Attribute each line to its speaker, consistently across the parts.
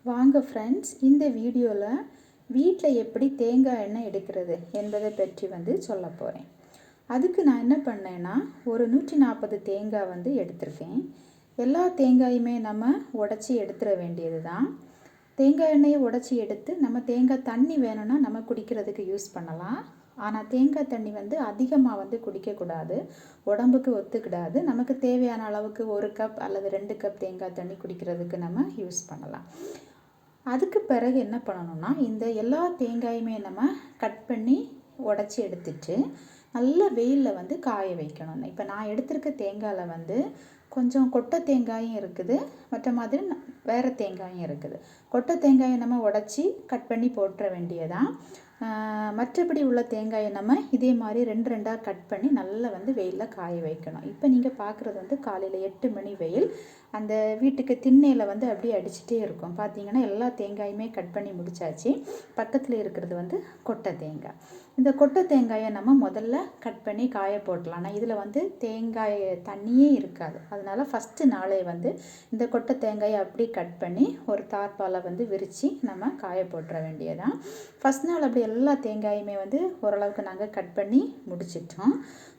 Speaker 1: வாங்க ஃப்ரெண்ட்ஸ், இந்த வீடியோவில் வீட்டில் எப்படி தேங்காய் எண்ணெய் எடுக்கிறது என்பதை பற்றி சொல்ல போகிறேன். அதுக்கு நான் என்ன பண்ணேன்னா, ஒரு 140 தேங்காய் எடுத்திருக்கேன். எல்லா தேங்காயுமே நம்ம உடச்சி எடுத்துட வேண்டியது தான். தேங்காய் எண்ணெயை உடச்சி எடுத்து நம்ம தேங்காய் தண்ணி வேணும்னா நம்ம குடிக்கிறதுக்கு யூஸ் பண்ணலாம். ஆனால் தேங்காய் தண்ணி அதிகமாக குடிக்கக்கூடாது, உடம்புக்கு ஒத்துக்கிடாது. நமக்கு தேவையான அளவுக்கு 1 கப் அல்லது 2 கப் தேங்காய் தண்ணி குடிக்கிறதுக்கு நம்ம யூஸ் பண்ணலாம். அதுக்கு பிறகு என்ன பண்ணணும்னா, இந்த எல்லா தேங்காயுமே நம்ம கட் பண்ணி உடச்சி எடுத்துட்டு நல்ல வெயிலில் காய வைக்கணும். இப்போ நான் எடுத்திருக்க தேங்காயில் கொஞ்சம் கொட்டை தேங்காயும் இருக்குது, மற்ற மாதிரி வேறு தேங்காயும் இருக்குது. கொட்டை தேங்காயை நம்ம உடச்சி கட் பண்ணி போட்டுற வேண்டியதான். மற்றபடி உள்ள தேங்காயை நம்ம இதே மாதிரி 2 கட் பண்ணி நல்லா வெயிலில் காய வைக்கணும். இப்போ நீங்கள் பார்க்குறது காலையில் 8 மணி வெயில். அந்த வீட்டுக்கு திண்ணையில் அப்படியே அடிச்சுட்டே இருக்கும். பார்த்தீங்கன்னா எல்லா தேங்காயுமே கட் பண்ணி முடிச்சாச்சு. பக்கத்தில் இருக்கிறது கொட்டை தேங்காய். இந்த கொட்டை தேங்காயை நம்ம முதல்ல கட் பண்ணி காய போட்டலாம். ஆனால் இதில் தேங்காய் தண்ணியே இருக்காது. அதனால் ஃபஸ்ட்டு நாளே இந்த கொட்டை தேங்காயை அப்படியே கட் பண்ணி ஒரு தார்பாலை விரித்து நம்ம காய போட்டுற வேண்டியதான். ஃபஸ்ட் நாள் அப்படி எல்லா தேங்காயுமே ஓரளவுக்கு நாங்கள் கட் பண்ணி முடிச்சிட்டோம்.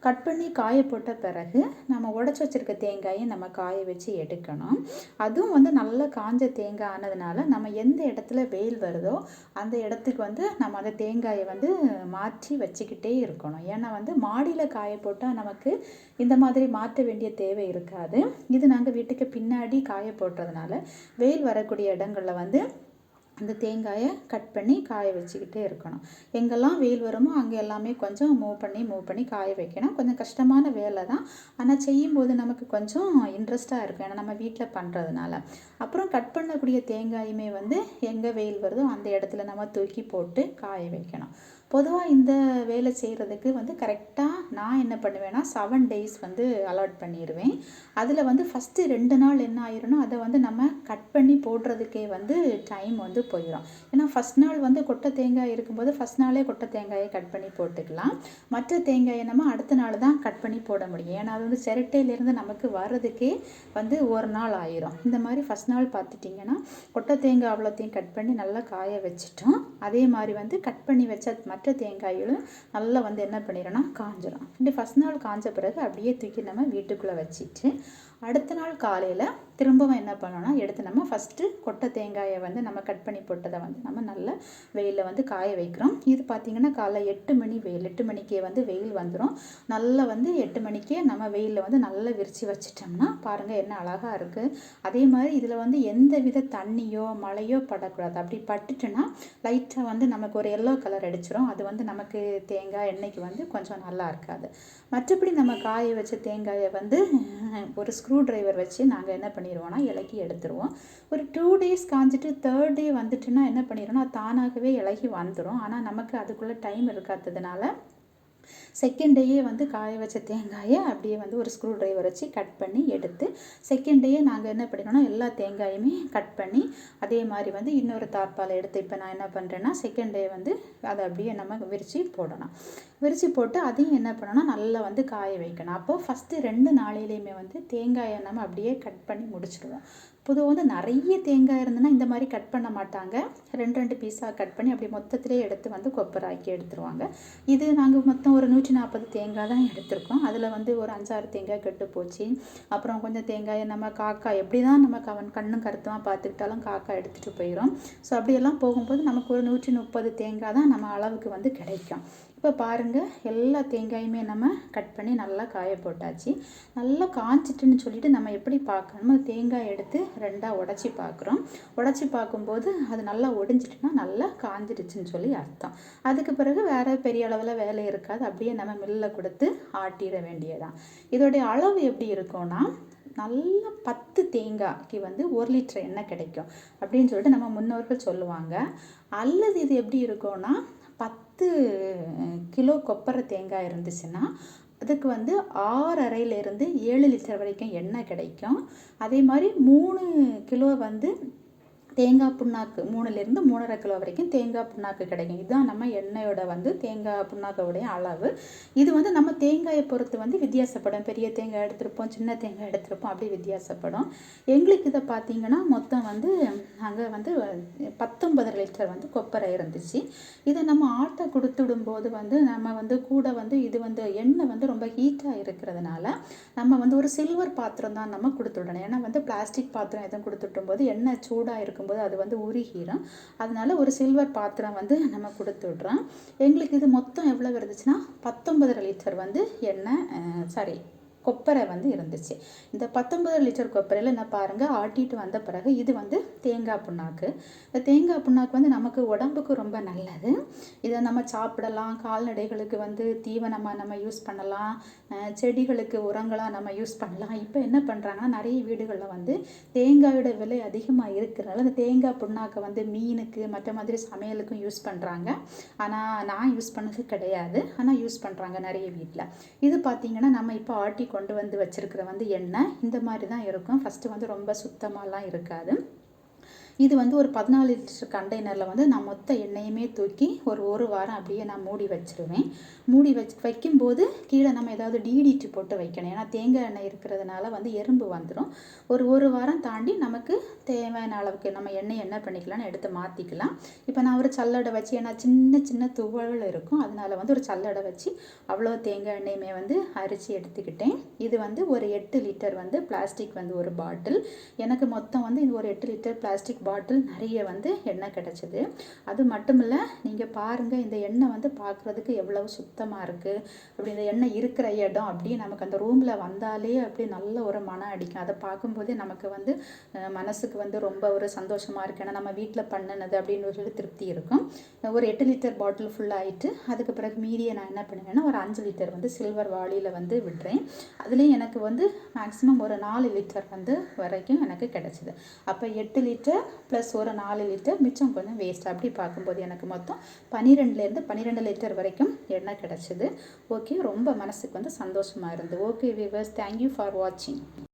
Speaker 1: கட் பண்ணி காய போட்ட பிறகு நம்ம உடச்சி வச்சுருக்க தேங்காயை நம்ம காய வச்சு எடுக்கணும். அதுவும் நல்லா காஞ்ச தேங்காய் ஆனதுனால நம்ம எந்த இடத்துல வெயில் வருதோ அந்த இடத்துக்கு நம்ம அந்த தேங்காயை மாற்றி வச்சுக்கிட்டே இருக்கணும். ஏன்னா மாடியில் காய போட்டால் நமக்கு இந்த மாதிரி மாற்ற வேண்டிய தேவை இருக்காது. இது நாங்கள் வீட்டுக்கு பின்னாடி காய போட்டுறதுனால வெயில் வரக்கூடிய இடங்களில் அந்த தேங்காயை கட் பண்ணி காய வச்சுக்கிட்டே இருக்கணும். எங்கெல்லாம் வெயில் வருமோ அங்கே எல்லாமே கொஞ்சம் மூவ் பண்ணி காய வைக்கணும். கொஞ்சம் கஷ்டமான வேலை தான், ஆனால் செய்யும்போது நமக்கு கொஞ்சம் இன்ட்ரெஸ்ட்டாக இருக்கும். ஏன்னா நம்ம வீட்டில் பண்ணுறதுனால. அப்புறம் கட் பண்ணக்கூடிய தேங்காயுமே எங்கே வெயில் வருதோ அந்த இடத்துல நம்ம தூக்கி போட்டு காய வைக்கணும். பொதுவாக இந்த வேலை செய்கிறதுக்கு கரெக்டாக நான் என்ன பண்ணுவேன்னா 7 days அலாட் பண்ணிடுவேன். அதில் ஃபஸ்ட்டு 2 நாள் என்ன ஆயிரும்னா அதை நம்ம கட் பண்ணி போடுறதுக்கே டைம் போயிடும். ஏன்னா ஃபஸ்ட் நாள் கொட்டை தேங்காய் இருக்கும்போது ஃபஸ்ட் நாளே கொட்டை தேங்காயை கட் பண்ணி போட்டுக்கலாம். மற்ற தேங்காயை நம்ம அடுத்த நாள் தான் கட் பண்ணி போட முடியும். ஏன்னா அது சிரட்டையிலேருந்து நமக்கு வர்றதுக்கே 1 நாள் ஆயிரும். இந்த மாதிரி ஃபஸ்ட் நாள் பார்த்துட்டிங்கன்னா கொட்டை தேங்காய் அவ்வளோத்தையும் கட் பண்ணி நல்லா காய வச்சிட்டோம். அதே மாதிரி கட் பண்ணி வச்ச மற்ற தேங்காய்களும் நல்லா என்ன பண்ணிடும்னா காஞ்சிடும். இப்படி ஃபஸ்ட் நாள் காஞ்ச பிறகு அப்படியே தூக்கி நம்ம வீட்டுக்குள்ளே வச்சுட்டு அடுத்த நாள் காலையில் திரும்பவும் என்ன பண்ணோன்னா எடுத்து நம்ம ஃபஸ்ட்டு கொட்டை தேங்காயை நம்ம கட் பண்ணி போட்டதை நம்ம நல்ல வெயிலில் காய வைக்கிறோம். இது பார்த்திங்கன்னா காலைல 8 மணி வெயில். 8 மணிக்கே வெயில் வந்துடும். நல்லா 8 மணிக்கே நம்ம வெயிலில் நல்லா விரித்து வச்சிட்டோம்னா பாருங்கள் என்ன அழகாக இருக்குது. அதே மாதிரி இதில் எந்த வித தண்ணியோ மழையோ படக்கூடாது. அப்படி பட்டுட்டுன்னா லைட்டாக நமக்கு ஒரு எல்லோ கலர் அடிச்சிடும். அது நமக்கு தேங்காய் எண்ணெய்க்கு கொஞ்சம் நல்லா இருக்காது. மற்றபடி நம்ம காய வச்ச தேங்காயை ஒரு ஸ்க்ரூ டிரைவர் வச்சு நாங்கள் என்ன பண்ணிடுவோம்னா இலக்கி எடுத்துருவோம். ஒரு 2 days காஞ்சிட்டு 3rd day வந்துட்டுன்னா என்ன பண்ணிடுவோம்னா தானாகவே இலகி வந்துடும். ஆனால் நமக்கு அதுக்குள்ளே டைம் இருக்காததுனால செகண்ட் டேயே காய வச்ச தேங்காயை அப்படியே ஒரு ஸ்க்ரூ டிரைவர் வச்சு கட் பண்ணி எடுத்து செகண்ட் டேயே நாங்கள் என்ன பண்ணிடுவோம்னா எல்லா தேங்காயுமே கட் பண்ணி அதே மாதிரி இன்னொரு தார்பாலை எடுத்து இப்போ நான் என்ன பண்ணுறேன்னா செகண்ட் டே அதை அப்படியே நம்ம விரித்து போடணும். விரித்து போட்டு அதையும் என்ன பண்ணணும்னா நல்லா காய வைக்கணும். அப்போது ஃபஸ்ட்டு 2 நாளையிலையுமே தேங்காயை நம்ம அப்படியே கட் பண்ணி முடிச்சிடுவோம். பொதுவாக நிறைய தேங்காய் இருந்ததுன்னா இந்த மாதிரி கட் பண்ண மாட்டாங்க. 2 பீஸாக கட் பண்ணி அப்படி மொத்தத்திலே எடுத்து கொப்பராக்கி எடுத்துருவாங்க. இது நாங்கள் மொத்தம் ஒரு 140 தேங்காய் தான் எடுத்திருக்கோம். அதில் ஒரு 5-6 தேங்காய் கெட்டு போச்சு. அப்புறம் கொஞ்சம் தேங்காயை நம்ம காக்கா எப்படி தான் நமக்கு அவன் கண்ணும் கருத்துமாக பார்த்துக்கிட்டாலும் காக்கா எடுத்துகிட்டு போயிடும். ஸோ அப்படியெல்லாம் போகும்போது நமக்கு ஒரு 130 தேங்காய் தான் நம்ம அளவுக்கு கிடைக்கும். இப்போ பாருங்கள் எல்லா தேங்காயுமே நம்ம கட் பண்ணி நல்லா காய போட்டாச்சு. நல்லா காய்ச்சிட்டுன்னு சொல்லிட்டு நம்ம எப்படி பார்க்கணும், தேங்காய் எடுத்து 2 உடச்சி பார்க்குறோம். உடச்சி பார்க்கும்போது அது நல்லா ஒடிஞ்சிட்டுனா நல்லா காஞ்சிடுச்சுன்னு சொல்லி அர்த்தம். அதுக்கு பிறகு வேறு பெரிய அளவில் வேலை இருக்காது. அப்படியே நம்ம மில்லில் கொடுத்து ஆட்டிட வேண்டியதான். இதோடைய அளவு எப்படி இருக்கும்னா நல்லா 10 தேங்காய்க்கு 1 லிட்டர் எண்ணெய் கிடைக்கும் அப்படின்னு சொல்லிட்டு நம்ம முன்னோர்கள் சொல்லுவாங்க. அல்லது இது எப்படி இருக்கும்னா 10 கிலோ கொப்பரை தேங்காய் இருந்துச்சுன்னா அதுக்கு 6.5லேருந்து 7 லிட்டர் வரைக்கும் எண்ணெய் கிடைக்கும். அதே மாதிரி 3 கிலோ தேங்காய் புண்ணாக்கு 3லேருந்து 3.5 கிலோ வரைக்கும் தேங்காய் புண்ணாக்கு கிடைக்கும். இதுதான் நம்ம எண்ணெயோட வந்து தேங்காய் புண்ணாக்கோடைய அளவு. இது வந்து நம்ம தேங்காயை பொறுத்து வந்து வித்தியாசப்படும். பெரிய தேங்காய் எடுத்திருப்போம், சின்ன தேங்காய் எடுத்திருப்போம், அப்படி வித்தியாசப்படும். எங்களுக்கு இதை பார்த்தீங்கன்னா மொத்தம் வந்து அங்கே வந்து 19 லிட்டர் வந்து கொப்பரை இருந்துச்சு. இதை நம்ம ஆட்டை கொடுத்துடும்போது வந்து நம்ம வந்து கூட வந்து இது வந்து எண்ணெய் வந்து ரொம்ப ஹீட்டாக இருக்கிறதுனால நம்ம வந்து ஒரு சில்வர் பாத்திரம் தான் நம்ம கொடுத்துடணும். ஏன்னா வந்து பிளாஸ்டிக் பாத்திரம் எதுவும் கொடுத்துட்டும் போது எண்ணெய் சூடாக இருக்கும்போது அது வந்து உருகிடும். அதனால ஒரு சில்வர் பாத்திரம் வந்து நம்ம கொடுத்துட்றோம். எங்களுக்கு இது மொத்தம் எவ்வளோ இருந்துச்சுன்னா 19 லிட்டர் வந்து எண்ணெய் கொப்பரை வந்து இருந்துச்சு. இந்த 19 லிட்டர் கொப்பரையில் நான் பாருங்கள் ஆட்டிட்டு வந்த பிறகு இது வந்து தேங்காய் புண்ணாக்கு. இந்த தேங்காய் புண்ணாக்கு வந்து நமக்கு உடம்புக்கு ரொம்ப நல்லது. இதை நம்ம சாப்பிடலாம், கால்நடைகளுக்கு வந்து தீவனமாக நம்ம யூஸ் பண்ணலாம், செடிகளுக்கு உரங்களாக நம்ம யூஸ் பண்ணலாம். இப்போ என்ன பண்ணுறாங்கன்னா நிறைய வீடுகளில் வந்து தேங்காயோட விலை அதிகமாக இருக்கிறனால அந்த தேங்காய் புண்ணாக்கை வந்து மீனுக்கு மற்ற மாதிரி சமையலுக்கும் யூஸ் பண்ணுறாங்க. ஆனால் நான் யூஸ் பண்ணது கிடையாது, ஆனால் யூஸ் பண்ணுறாங்க நிறைய வீட்டில். இது பார்த்திங்கன்னா நம்ம இப்போ ஆட்டி கொண்டு வந்து வச்சிருக்கிற வந்து எண்ணெய் இந்த மாதிரி தான் இருக்கும். ஃபஸ்ட்டு வந்து ரொம்ப சுத்தமாலாம் இருக்காது. இது வந்து ஒரு 14 லிட்டர் கண்டெய்னரில் வந்து நான் மொத்த எண்ணெயுமே தூக்கி ஒரு வாரம் அப்படியே நான் மூடி வச்சுருவேன். மூடி வைக்கும்போது கீழே நம்ம ஏதாவது டிடிடி போட்டு வைக்கணும். ஏன்னா தேங்காய் எண்ணெய் இருக்கிறதுனால வந்து எறும்பு வந்துடும். ஒரு வாரம் தாண்டி நமக்கு தேவையான அளவுக்கு நம்ம எண்ணெய் என்ன பண்ணிக்கலாம்னு எடுத்து மாற்றிக்கலாம். இப்போ நான் ஒரு சல்லடை வச்சு, ஏன்னா சின்ன சின்ன துகள் இருக்கும், அதனால வந்து ஒரு சல்லடை வச்சு அவ்வளோ தேங்காய் எண்ணெயுமே வந்து அரிச்சு எடுத்துக்கிட்டேன். இது வந்து ஒரு 8 லிட்டர் வந்து பிளாஸ்டிக் வந்து ஒரு பாட்டில். எனக்கு மொத்தம் வந்து இது ஒரு 8 லிட்டர் பிளாஸ்டிக் பாட்டில் நிறைய வந்து எண்ணெய் கிடச்சிது. அது மட்டும் இல்லை, நீங்கள் பாருங்கள் இந்த எண்ணெய் வந்து பார்க்குறதுக்கு எவ்வளவு சுத்தமாக இருக்குது. அப்படி இந்த எண்ணெய் இருக்கிற இடம் அப்படியே நமக்கு அந்த ரூமில் வந்தாலே அப்படி நல்ல ஒரு மனம் அடிக்கும். அதை பார்க்கும்போதே நமக்கு வந்து மனசுக்கு வந்து ரொம்ப ஒரு சந்தோஷமாக இருக்குது. ஏன்னா நம்ம வீட்டில் பண்ணினது அப்படின்னு சொல்லி திருப்தி இருக்கும். ஒரு 8 லிட்டர் பாட்டில் ஃபுல்லாகிட்டு அதுக்கு பிறகு மீதியை நான் என்ன பண்ணுவேன்னா ஒரு 5 லிட்டர் வந்து சில்வர் வாளியில் வந்து விடுறேன். அதுலேயும் எனக்கு வந்து மேக்ஸிமம் ஒரு 4 லிட்டர் வந்து வரைக்கும் எனக்கு கிடச்சிது. அப்போ 8 லிட்டர் ப்ளஸ் ஒரு 4 லிட்டர் மிச்சம் கொஞ்சம் வேஸ்ட். அப்படி பார்க்கும்போது எனக்கு மொத்தம் 12 லிட்டர் வரைக்கும் எண்ணெய் கிடச்சிது. ஓகே, ரொம்ப மனசுக்கு வந்து சந்தோஷமாக இருந்தது. ஓகே வியூவர்ஸ், தேங்க்யூ ஃபார் வாட்சிங்.